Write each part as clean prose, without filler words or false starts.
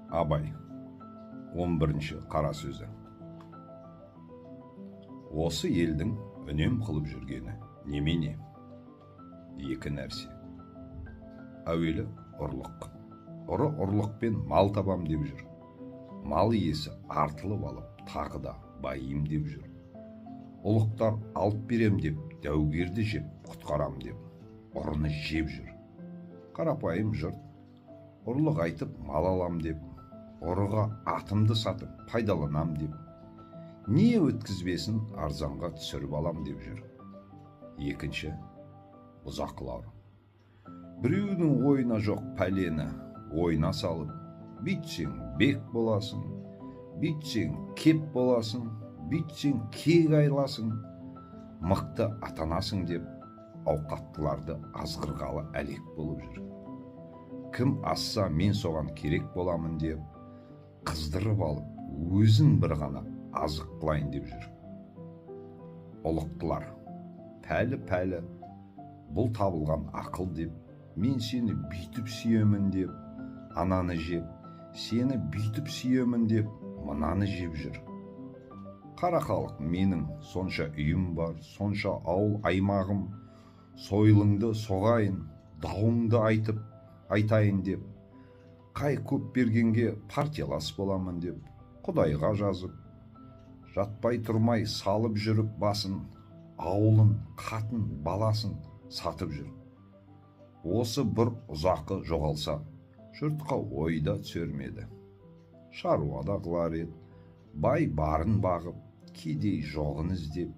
Абай 11-ші қара сөзі. Осы елдің үнем қылып жүргені немене? Екі нәрсе. Әуелі ұрлық. Ұры ұрлықпен мал табам деп жүр. Мал иесі артылып алып, тағы да байым деп жүр. Ұлықтар алып берем деп, дәугерді жеп, құтқарам деп, ұрыны жеп жүр. Қарапайым жұрт ұрлық айтып мал алам деп, ұрыға атымды сатып пайдаланам деп, не өткізбесін арзанға түсіріп алам деп жүр. Екінші, бұзақылар. Біреудің ойына жоқ пәлені ойна салып, бүйтсең бек боласың, бүйтсең кеп боласың, бүйтсең кек айласың, мықты атанасың деп, ауқаттыларды азғырғалы әлек болып жүр. Кім асса мен соған керек боламын деп, қыздырып алып, өзін бір ғана азық қылайын деп жүр. Ұлықтылар, пәлі, бұл табылған ақыл деп, мен сені бүйтіп сүйемін деп, ананы жеп, сені бүйтіп сүйемін деп, мынаны жеп жүр. Қара халық, менің сонша үйім бар, сонша ауыл аймағым, сойылыңды соғайын, дауыңды айтайын деп, қай көп бергенге партиялас боламын деп, Құдайға жазып, жатпай тұрмай салып жүріп басын, ауылын, қатын, баласын сатып жүр. Осы бір ұзақы жоғалса, жұртқа ойда түсермеді. Шаруада қылар еді, бай барын бағып, кедей жоғын іздеп,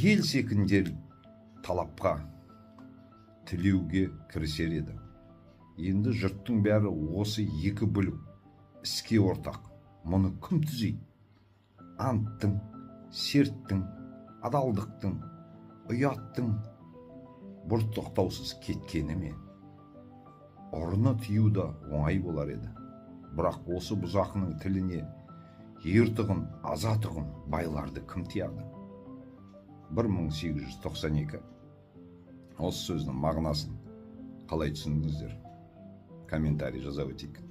ел секіндер талапқа тілеуге кірісер еді. Енді жұрттың бәрі осы екі бүлік іске ортақ. Мұны кім түзейді? Анттың, серттің, адалдықтың, ұяттың бір тоқтаусыз кеткені ме? Ұрыны тыю да оңай болар еді. Бірақ осы бұзақының тіліне ертығын, азатығын байларды кім тияды? 1892. Осы сөздің мағынасын қалай түсіндіңіздер? Комментарий жаза өтейік.